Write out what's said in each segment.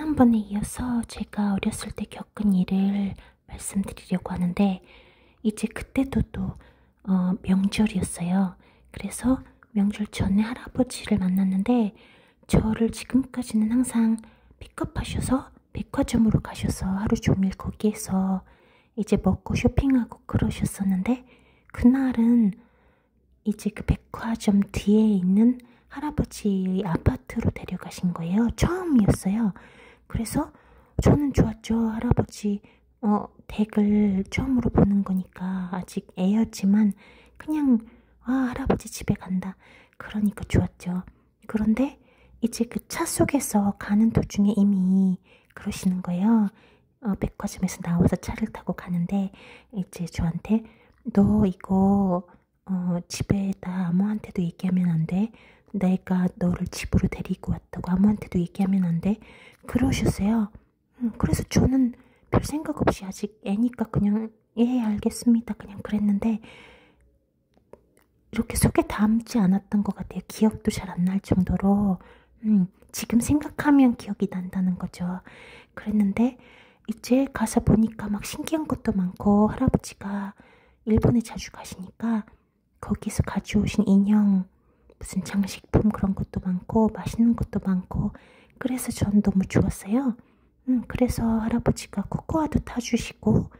지난번에 이어서 제가 어렸을 때 겪은 일을 말씀드리려고 하는데, 이제 그때도 또 명절이었어요. 그래서 명절 전에 할아버지를 만났는데, 저를 지금까지는 항상 픽업하셔서 백화점으로 가셔서 하루 종일 거기에서 이제 먹고 쇼핑하고 그러셨었는데, 그날은 이제 그 백화점 뒤에 있는 할아버지 아파트로 데려가신 거예요. 처음이었어요. 그래서 저는 좋았죠. 할아버지 댁을 처음으로 보는 거니까 아직 애였지만 그냥 할아버지 집에 간다. 그러니까 좋았죠. 그런데 이제 그 차 속에서 가는 도중에 이미 그러시는 거예요. 백화점에서 나와서 차를 타고 가는데 이제 저한테 너 이거 집에다 아무한테도 얘기하면 안 돼. 내가 너를 집으로 데리고 왔다고 아무한테도 얘기하면 안 돼. 그러셨어요. 그래서 저는 별 생각 없이 아직 애니까 그냥 예 알겠습니다 그냥 그랬는데 이렇게 속에 담지 않았던 것 같아요. 기억도 잘 안 날 정도로 지금 생각하면 기억이 난다는 거죠. 그랬는데 이제 가서 보니까 막 신기한 것도 많고 할아버지가 일본에 자주 가시니까 거기서 가져오신 인형 무슨 장식품 그런 것도 많고 맛있는 것도 많고 그래서 전 너무 좋았어요. 그래서 할아버지가 코코아도 타주시고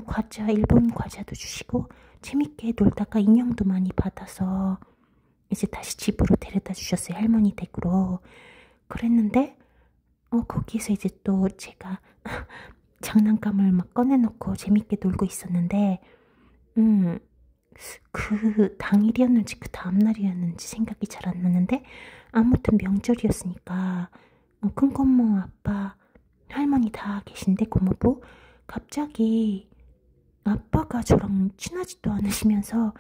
과자 일본 과자도 주시고 재밌게 놀다가 인형도 많이 받아서 이제 다시 집으로 데려다 주셨어요. 할머니 댁으로. 그랬는데 거기서 이제 또 제가 장난감을 막 꺼내놓고 재밌게 놀고 있었는데 그 당일이었는지 그 다음날이었는지 생각이 잘 안 나는데 아무튼 명절이었으니까 큰고모 아빠 할머니 다 계신데 고모부 갑자기 아빠가 저랑 친하지도 않으시면서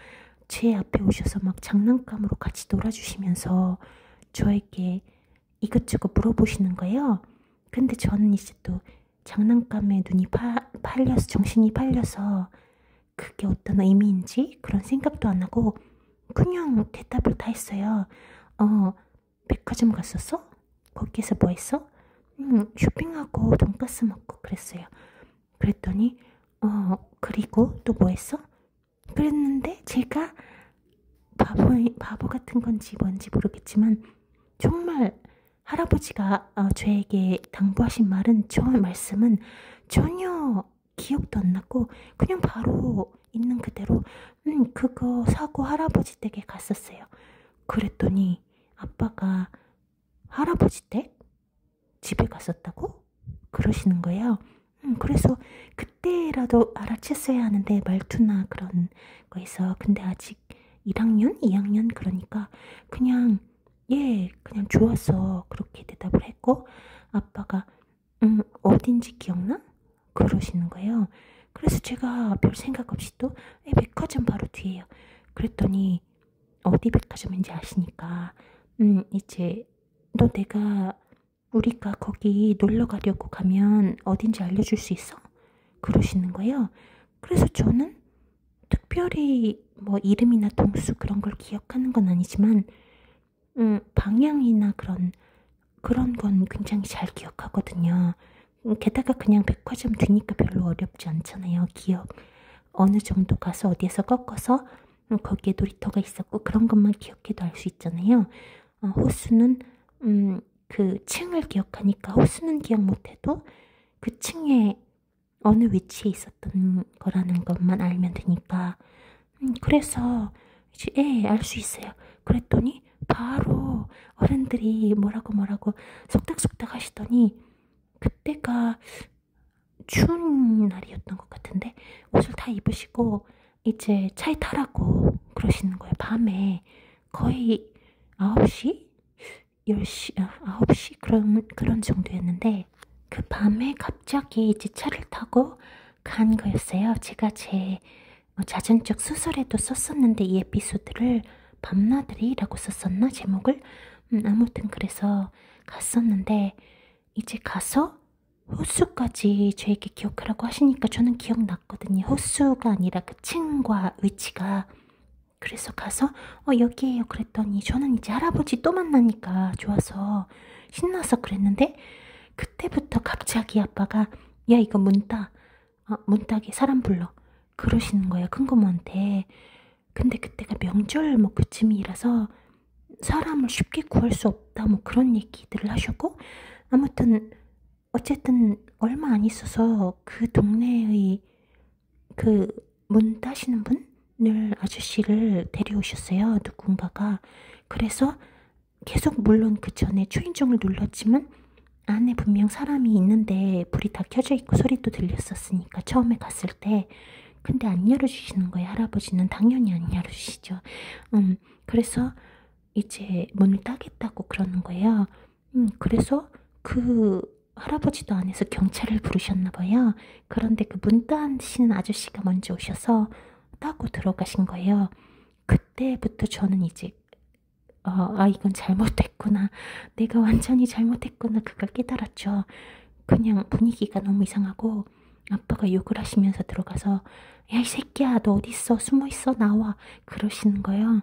제 앞에 오셔서 막 장난감으로 같이 놀아주시면서 저에게 이것저것 물어보시는 거예요. 근데 저는 이제 또 장난감에 눈이 팔려서 정신이 팔려서 그게 어떤 의미인지 그런 생각도 안 하고 그냥 대답을 다 했어요. 백화점 갔었어? 거기에서 뭐 했어? 쇼핑하고 돈가스 먹고 그랬어요. 그랬더니 그리고 또 뭐 했어? 그랬는데 제가 바보 같은 건지 뭔지 모르겠지만 정말 할아버지가 저에게 당부하신 말씀은 전혀 기억도 안 나고 그냥 바로 있는 그대로 그거 사고 할아버지 댁에 갔었어요. 그랬더니 아빠가 할아버지 댁? 집에 갔었다고? 그러시는 거예요. 그래서 그때라도 알아챘어야 하는데 말투나 그런 거에서 근데 아직 1학년? 2학년 그러니까 그냥 그냥 좋아서 그렇게 대답을 했고 아빠가 어딘지 기억나? 그러시는 거예요. 그래서 제가 별 생각 없이 또 백화점 바로 뒤에요. 그랬더니 어디 백화점인지 아시니까 이제 너 우리가 거기 놀러 가려고 가면 어딘지 알려줄 수 있어? 그러시는 거예요. 그래서 저는 특별히 뭐 이름이나 동수 그런 걸 기억하는 건 아니지만 방향이나 그런 건 굉장히 잘 기억하거든요. 게다가 그냥 백화점 뒤니까 별로 어렵지 않잖아요. 기억 어느 정도 가서 어디에서 꺾어서 거기에 놀이터가 있었고 그런 것만 기억해도 알 수 있잖아요. 호수는 그 층을 기억하니까 호수는 기억 못해도 그 층에 어느 위치에 있었던 거라는 것만 알면 되니까 그래서 이제 알 수 있어요. 그랬더니 바로 어른들이 뭐라고 속닥속닥 하시더니 그때가 추운 날이었던 것 같은데 옷을 다 입으시고 이제 차에 타라고 그러시는 거예요. 밤에 거의 9시? 10시, 9시? 그런 정도였는데 그 밤에 갑자기 이제 차를 타고 간 거였어요. 제가 제 자전적 소설에도 썼었는데 이 에피소드를 밤나들이라고 썼었나 제목을 아무튼 그래서 갔었는데 이제 가서 호수까지 저에게 기억하라고 하시니까 저는 기억났거든요. 호수가 아니라 그 층과 위치가. 그래서 가서 여기에요 그랬더니 저는 이제 할아버지 또 만나니까 좋아서 신나서 그랬는데 그때부터 갑자기 아빠가 야 이거 문 따. 문 따게 사람 불러. 그러시는 거예요. 큰 고모한테. 근데 그때가 명절 뭐 그쯤이라서 사람을 쉽게 구할 수 없다 뭐 그런 얘기들을 하셨고, 아무튼 어쨌든 얼마 안 있어서 그 동네의 그 문 따시는 분을 아저씨를 데려오셨어요. 누군가가. 그래서 계속 물론 그 전에 초인종을 눌렀지만 안에 분명 사람이 있는데 불이 다 켜져 있고 소리도 들렸었으니까 처음에 갔을 때. 근데 안 열어주시는 거예요. 할아버지는 당연히 안 열어주시죠. 그래서 이제 문을 따겠다고 그러는 거예요. 그래서 그 할아버지도 안에서 경찰을 부르셨나 봐요. 그런데 그 문 따시는 아저씨가 먼저 오셔서 따고 들어가신 거예요. 그때부터 저는 이제 이건 잘못됐구나. 내가 완전히 잘못했구나. 그걸 깨달았죠. 그냥 분위기가 너무 이상하고 아빠가 욕을 하시면서 들어가서 야, 이 새끼야, 너 어딨어? 숨어있어? 나와. 그러시는 거예요.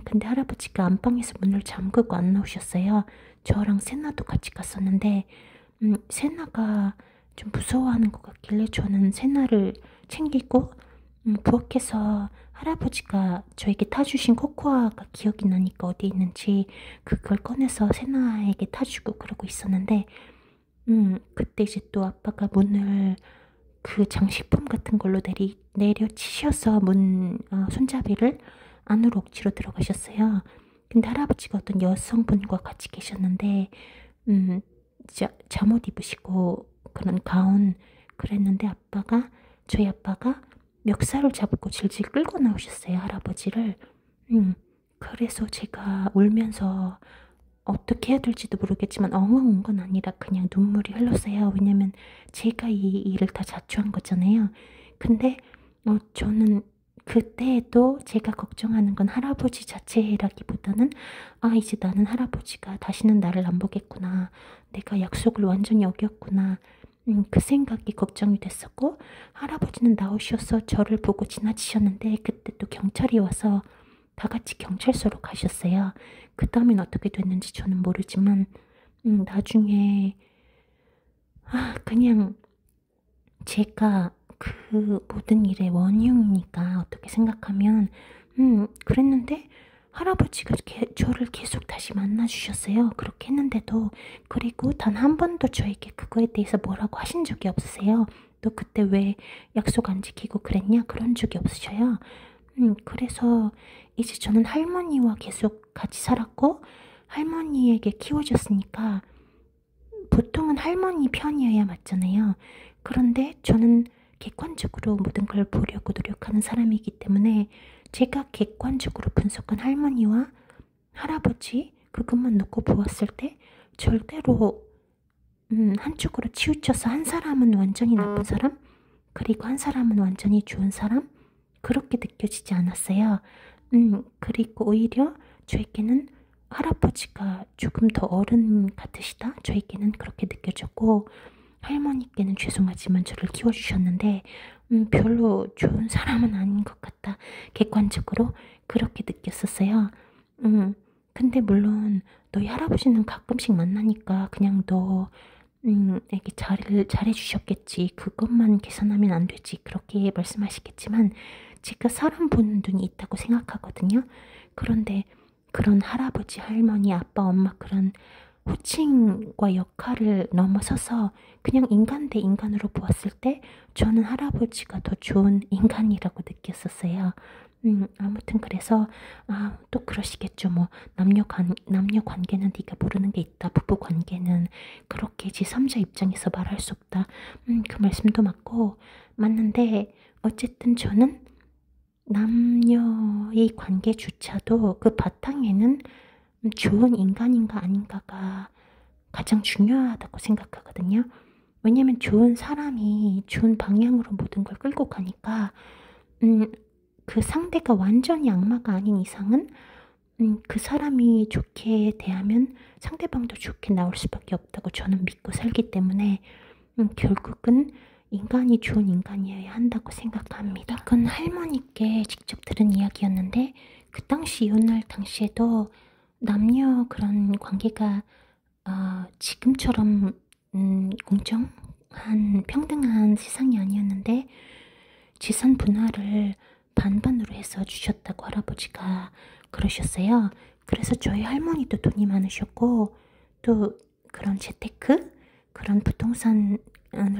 근데 할아버지가 안방에서 문을 잠그고 안 나오셨어요. 저랑 세나도 같이 갔었는데 세나가 좀 무서워하는 것 같길래 저는 세나를 챙기고 부엌에서 할아버지가 저에게 타주신 코코아가 기억이 나니까 어디 있는지 그걸 꺼내서 세나에게 타주고 그러고 있었는데 그때 이제 또 아빠가 문을 그 장식품 같은 걸로 내려치셔서 손잡이를 안으로 억지로 들어가셨어요. 근데 할아버지가 어떤 여성분과 같이 계셨는데 잠옷 입으시고 그런 가운 그랬는데 저희 아빠가 멱살을 잡고 질질 끌고 나오셨어요. 할아버지를. 그래서 제가 울면서 어떻게 해야 될지도 모르겠지만 엉엉 운 건 아니라 그냥 눈물이 흘렀어요. 왜냐면 제가 이 일을 다 자초한 거잖아요. 근데 저는 그때도 제가 걱정하는 건 할아버지 자체라기보다는 이제 나는 할아버지가 다시는 나를 안 보겠구나. 내가 약속을 완전히 어겼구나. 그 생각이 걱정이 됐었고, 할아버지는 나오셔서 저를 보고 지나치셨는데 그때 또 경찰이 와서 다 같이 경찰서로 가셨어요. 그 다음엔 어떻게 됐는지 저는 모르지만 나중에 그냥 제가 그 모든 일의 원흉이니까 어떻게 생각하면 그랬는데 할아버지가 저를 계속 다시 만나주셨어요. 그렇게 했는데도. 그리고 단 한 번도 저에게 그거에 대해서 뭐라고 하신 적이 없으세요. 너 그때 왜 약속 안 지키고 그랬냐? 그런 적이 없으셔요. 그래서 이제 저는 할머니와 계속 같이 살았고 할머니에게 키워졌으니까 보통은 할머니 편이어야 맞잖아요. 그런데 저는 객관적으로 모든 걸 보려고 노력하는 사람이기 때문에 제가 객관적으로 분석한 할머니와 할아버지 그것만 놓고 보았을 때 절대로 한쪽으로 치우쳐서 한 사람은 완전히 나쁜 사람 그리고 한 사람은 완전히 좋은 사람 그렇게 느껴지지 않았어요. 그리고 오히려 저에게는 할아버지가 조금 더 어른 같으시다? 저에게는 그렇게 느껴졌고 할머니께는 죄송하지만 저를 키워주셨는데 별로 좋은 사람은 아닌 것 같다. 객관적으로 그렇게 느꼈었어요. 근데 물론 너희 할아버지는 가끔씩 만나니까 그냥 너에게 잘해주셨겠지. 그것만 계산하면 안 되지. 그렇게 말씀하시겠지만 제가 사람 보는 눈이 있다고 생각하거든요. 그런데 그런 할아버지, 할머니, 아빠, 엄마 그런 호칭과 역할을 넘어서서 그냥 인간 대 인간으로 보았을 때 저는 할아버지가 더 좋은 인간이라고 느꼈었어요. 아무튼 그래서 또 그러시겠죠. 뭐 남녀 관계는 네가 모르는 게 있다. 부부 관계는 그렇게 제3자 입장에서 말할 수 없다. 그 말씀도 맞는데 어쨌든 저는 남녀의 관계조차도 그 바탕에는 좋은 인간인가 아닌가가 가장 중요하다고 생각하거든요. 왜냐면 좋은 사람이 좋은 방향으로 모든 걸 끌고 가니까 그 상대가 완전히 악마가 아닌 이상은 그 사람이 좋게 대하면 상대방도 좋게 나올 수밖에 없다고 저는 믿고 살기 때문에 결국은 인간이 좋은 인간이어야 한다고 생각합니다. 이건 할머니께 직접 들은 이야기였는데 그 당시 이혼할 당시에도 남녀 그런 관계가 지금처럼 공정한 평등한 세상이 아니었는데 재산 분할을 반반으로 해서 주셨다고 할아버지가 그러셨어요. 그래서 저희 할머니도 돈이 많으셨고 또 그런 재테크 그런 부동산을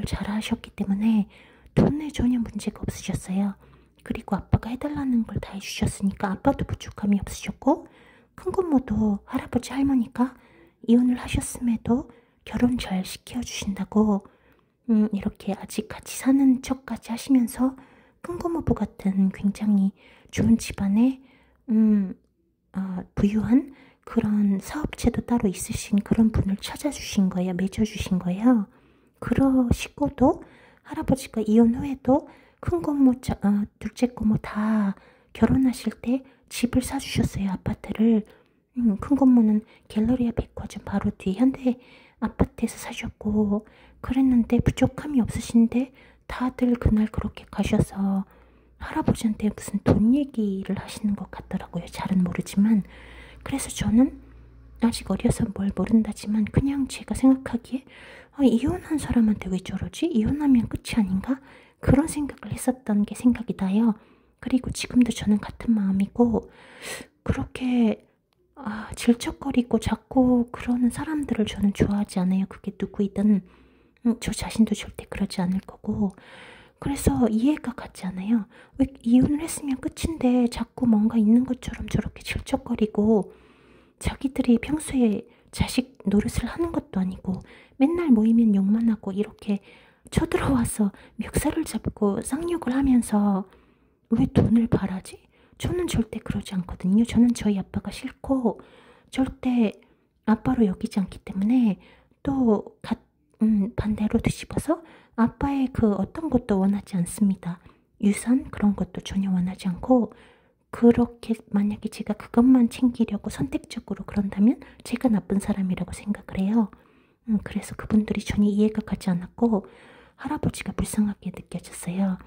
잘 하셨기 때문에 돈에 전혀 문제가 없으셨어요. 그리고 아빠가 해달라는 걸 다 해주셨으니까 아빠도 부족함이 없으셨고 큰고모도 할아버지 할머니가 이혼을 하셨음에도 결혼 잘 시켜주신다고 이렇게 아직 같이 사는 척까지 하시면서 큰고모부 같은 굉장히 좋은 집안에 부유한 그런 사업체도 따로 있으신 그런 분을 찾아주신 거예요. 맺어주신 거예요. 그러시고도 할아버지가 이혼 후에도 큰고모, 둘째 고모 다 결혼하실 때 집을 사주셨어요. 아파트를. 큰고모는 갤러리아 백화점 바로 뒤에 현대 아파트에서 사셨고 그랬는데 부족함이 없으신데 다들 그날 그렇게 가셔서 할아버지한테 무슨 돈 얘기를 하시는 것 같더라고요. 잘은 모르지만. 그래서 저는 아직 어려서 뭘 모른다지만 그냥 제가 생각하기에 이혼한 사람한테 왜 저러지? 이혼하면 끝이 아닌가? 그런 생각을 했었던 게 생각이 나요. 그리고 지금도 저는 같은 마음이고 그렇게 질척거리고 자꾸 그러는 사람들을 저는 좋아하지 않아요. 그게 누구이든 저 자신도 절대 그러지 않을 거고 그래서 이해가 가지 않아요. 왜 이혼을 했으면 끝인데 자꾸 뭔가 있는 것처럼 저렇게 질척거리고 자기들이 평소에 자식 노릇을 하는 것도 아니고 맨날 모이면 욕만 하고 이렇게 쳐들어와서 멱살을 잡고 쌍욕을 하면서 왜 돈을 바라지? 저는 절대 그러지 않거든요. 저는 저희 아빠가 싫고 절대 아빠로 여기지 않기 때문에 또 반대로 뒤집어서 아빠의 그 어떤 것도 원하지 않습니다. 유산 그런 것도 전혀 원하지 않고 그렇게 만약에 제가 그것만 챙기려고 선택적으로 그런다면 제가 나쁜 사람이라고 생각을 해요. 그래서 그분들이 전혀 이해가 가지 않았고 할아버지가 불쌍하게 느껴졌어요.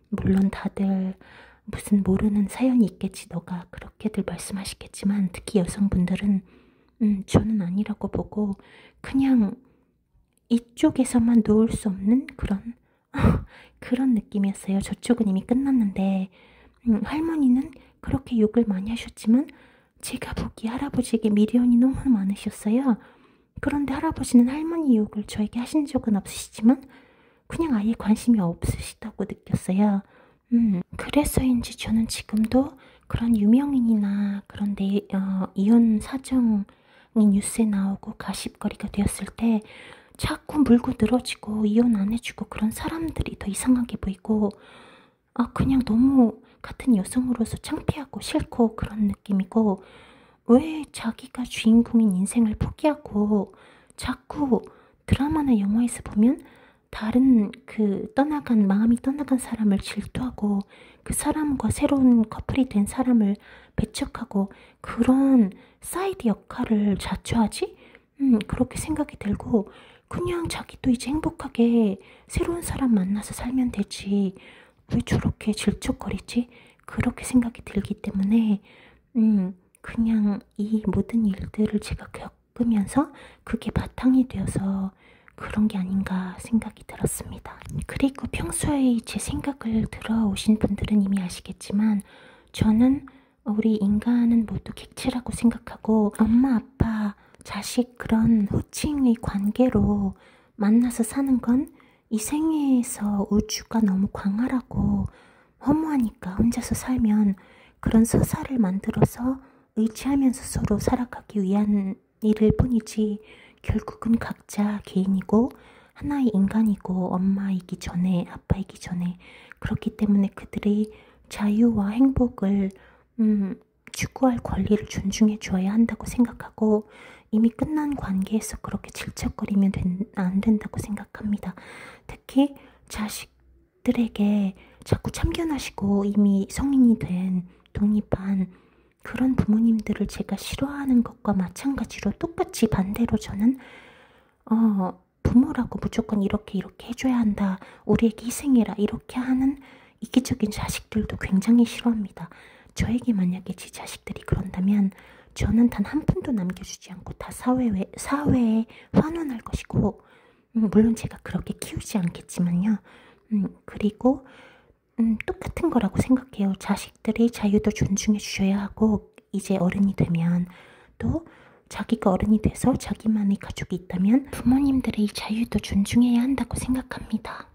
물론 다들 무슨 모르는 사연이 있겠지 너가 그렇게들 말씀하시겠지만 특히 여성분들은 저는 아니라고 보고 그냥 이쪽에서만 놓을 수 없는 그런 느낌이었어요. 저쪽은 이미 끝났는데 할머니는 그렇게 욕을 많이 하셨지만 제가 보기에 할아버지에게 미련이 너무 많으셨어요. 그런데 할아버지는 할머니 욕을 저에게 하신 적은 없으시지만 그냥 아예 관심이 없으시다고 느꼈어요. 그래서인지 저는 지금도 그런 유명인이나 그런데 이혼 사정이 뉴스에 나오고 가십거리가 되었을 때 자꾸 물고 늘어지고 이혼 안 해주고 그런 사람들이 더 이상하게 보이고 그냥 너무 같은 여성으로서 창피하고 싫고 그런 느낌이고 왜 자기가 주인공인 인생을 포기하고 자꾸 드라마나 영화에서 보면 다른 마음이 떠나간 사람을 질투하고 그 사람과 새로운 커플이 된 사람을 배척하고 그런 사이드 역할을 자처하지? 그렇게 생각이 들고 그냥 자기도 이제 행복하게 새로운 사람 만나서 살면 되지 왜 저렇게 질척거리지? 그렇게 생각이 들기 때문에 그냥 이 모든 일들을 제가 겪으면서 그게 바탕이 되어서 그런 게 아닌가 생각이 들었습니다. 그리고 평소에 제 생각을 들어오신 분들은 이미 아시겠지만 저는 우리 인간은 모두 객체라고 생각하고 엄마, 아빠, 자식 그런 호칭의 관계로 만나서 사는 건 이 생애에서 우주가 너무 광활하고 허무하니까 혼자서 살면 그런 서사를 만들어서 의지하면서 서로 살아가기 위한 일일 뿐이지 결국은 각자 개인이고 하나의 인간이고 엄마이기 전에 아빠이기 전에 그렇기 때문에 그들의 자유와 행복을 추구할 권리를 존중해 줘야 한다고 생각하고 이미 끝난 관계에서 그렇게 질척거리면 안 된다고 생각합니다. 특히 자식들에게 자꾸 참견하시고 이미 성인이 된 독립한 그런 부모님들을 제가 싫어하는 것과 마찬가지로 똑같이 반대로 저는 부모라고 무조건 이렇게 해줘야 한다. 우리에게 희생해라. 이렇게 하는 이기적인 자식들도 굉장히 싫어합니다. 저에게 만약에 제 자식들이 그런다면 저는 단 한 푼도 남겨주지 않고 다 사회에 환원할 것이고 물론 제가 그렇게 키우지 않겠지만요. 그리고 똑같은 거라고 생각해요. 자식들의 자유도 존중해 주셔야 하고, 이제 어른이 되면 또 자기가 어른이 돼서 자기만의 가족이 있다면 부모님들의 자유도 존중해야 한다고 생각합니다.